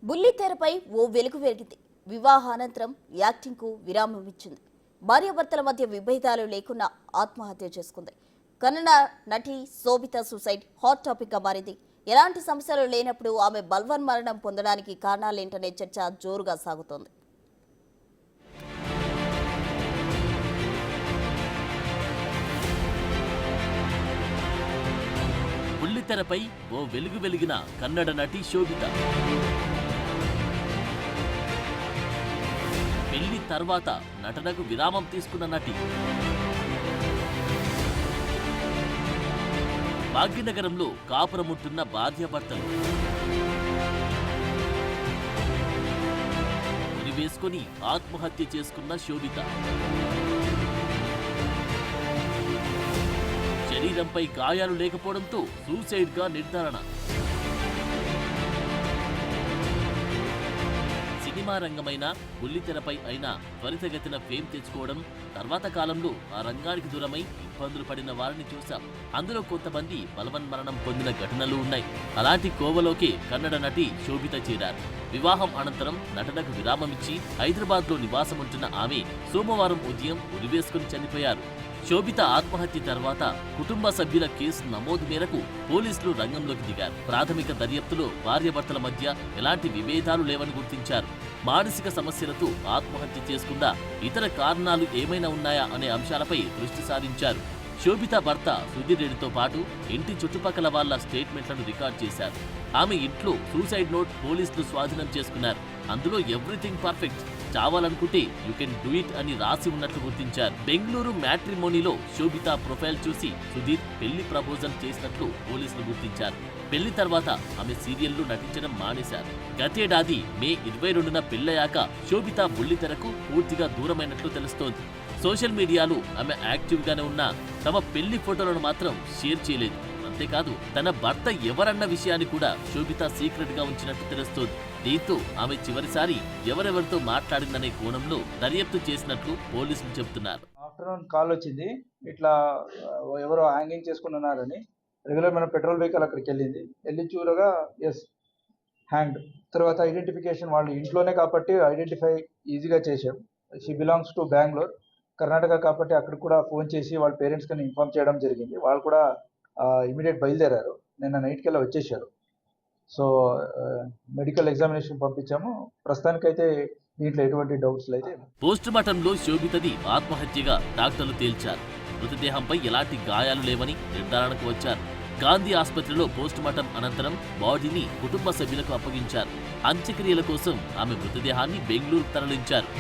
బుల్లితెరపై ఓ వెలుగు వెలిగింది. వివాహానంతరం యాక్టింగ్కు విరామం ఇచ్చింది. భార్యాభర్తల మధ్య విభేదాలు లేకుండా ఆత్మహత్య చేసుకుంది. కన్నడ నటి శోభిత సూసైడ్ హాట్ టాపిక్ గా మారింది. ఎలాంటి సమస్యలు లేనప్పుడు ఆమె బల్వన్మరణం పొందడానికి కారణాలేంటనే చర్చ జోరుగా సాగుతోంది. బుల్లితెరపై ఓ వెలుగు వెలిగిన కన్నడ నటి శోభిత. పెళ్లి తర్వాత నటనకు విరామం తీసుకున్న నటి. భాగ్యనగరంలో కాపురముంటున్న భార్యాభర్తలు ఉరివేసుకొని ఆత్మహత్య చేసుకున్న శోభిత. శరీరంపై గాయాలు లేకపోవడంతో సూసైడ్ గా నిర్ధారణ. సినిమా రంగమైన బుల్లితెరపై అయినా త్వరితగతిన ఫేమ్ తెచ్చుకోవడం, తర్వాత కాలంలో ఆ రంగానికి దూరమై ఇబ్బందులు పడిన వారిని చూశాం. అందులో కొంతమంది బలవన్మరణం పొందిన ఘటనలు ఉన్నాయి. అలాంటి కోవలోకే కన్నడ నటి శోభిత చేరారు. వివాహం అనంతరం నటనకు విరామమిచ్చి హైదరాబాద్లో నివాసముంటున్న ఆమె సోమవారం ఉదయం ఉరివేసుకుని చనిపోయారు. శోభిత ఆత్మహత్య తర్వాత కుటుంబ సభ్యుల కేసు నమోదు మేరకు పోలీసులు రంగంలోకి దిగారు. ప్రాథమిక దర్యాప్తులో భార్యాభర్తల మధ్య ఎలాంటి విభేదాలు లేవని గుర్తించారు. మానసిక సమస్యలతో ఆత్మహత్య చేసుకున్నా ఇతర కారణాలు ఏమైనా ఉన్నాయా అనే అంశాలపై దృష్టి సారించారు. శోభిత భర్త సుధీర్ రెడ్డితో పాటు ఇంటి చుట్టుపక్కల వాళ్ల స్టేట్మెంట్లను రికార్డ్ చేశారు. ఆమె ఇంట్లో సూసైడ్ నోట్ పోలీసులు స్వాధీనం చేసుకున్నారు. అందులో ఎవ్రీథింగ్ పర్ఫెక్ట్, చావాలనుకుంటే యూ కెన్ డూ ఇట్ అని రాసి ఉన్నట్లు గుర్తించారు. బెంగళూరు మ్యాట్రిమోనీలో శోభిత ప్రొఫైల్ చూసి సుధీర్ పెళ్లి ప్రపోజల్ చేసినట్లు పోలీసులు గుర్తించారు. పెళ్లి తర్వాత ఆమె సీరియల్లో నటించడం మానేశారు. గతేడాది మే 22న పెళ్లయ్యాక శోభిత బుల్లితెరకు పూర్తిగా దూరమైనట్లు తెలుస్తోంది. సోషల్ మీడియాలో ఆమె యాక్టివ్ గానే ఉన్నా తమ పెళ్లి ఫోటోలను మాత్రం షేర్ చేయలేదు. అంతేకాదు తన భర్త ఎవరన్న విషయాన్ని కూడా శోభిత సీక్రెట్ గా ఉంచినట్టు తెలుస్తోంది. దీంతో ఆమె చివరిసారి ఎవరెవరితో మాట్లాడిందనే కోణంలో దర్యాప్తు చేసినట్లు పోలీసులు చెబుతున్నారు. ఆఫ్టర్నూన్ కాల్ వచ్చింది, ఇట్లా ఎవరో హ్యాంగింగ్ చేసుకున్నారని. రెగ్యులర్ మన పెట్రోల్ వెహికల్ అక్కడికి వెళ్ళి చూడగా ఎస్ హ్యాంగ్డ్. తర్వాత ఐడెంటిఫికేషన్ వాళ్ళు ఇంట్లోనే కాబట్టి ఐడెంటిఫై ఈజీగా చేశాం. She belongs to Bengaluru, Karnataka కాబట్టి అక్కడ కూడా ఫోన్ చేసి వాళ్ళ పేరెంట్స్ కని ఇన్ఫార్మ్ చేయడం జరిగింది. వాళ్ళు కూడా ఇమీడియట్ బయలుదేరారు. నిన్న నైట్కెళ్ళి వచ్చేసారు. సో మెడికల్ ఎగ్జామినేషన్ పంపించాము. ప్రస్తుతానికైతే దీంట్లో ఎటువంటి డౌట్స్ అయితే. పోస్ట్ మార్టంలో శోభితది ఆత్మహత్యగా డాక్టర్లు తేల్చారు. మృతదేహంపై ఎలాంటి గాయాలు లేవని నిర్ధారణకు వచ్చారు. గాంధీ ఆసుపత్రిలో పోస్ట్ మార్టం అనంతరం బాడీని కుటుంబ సభ్యులకు అప్పగించారు. అంత్యక్రియల కోసం ఆమె మృతదేహాన్ని బెంగళూరు తరలించారు.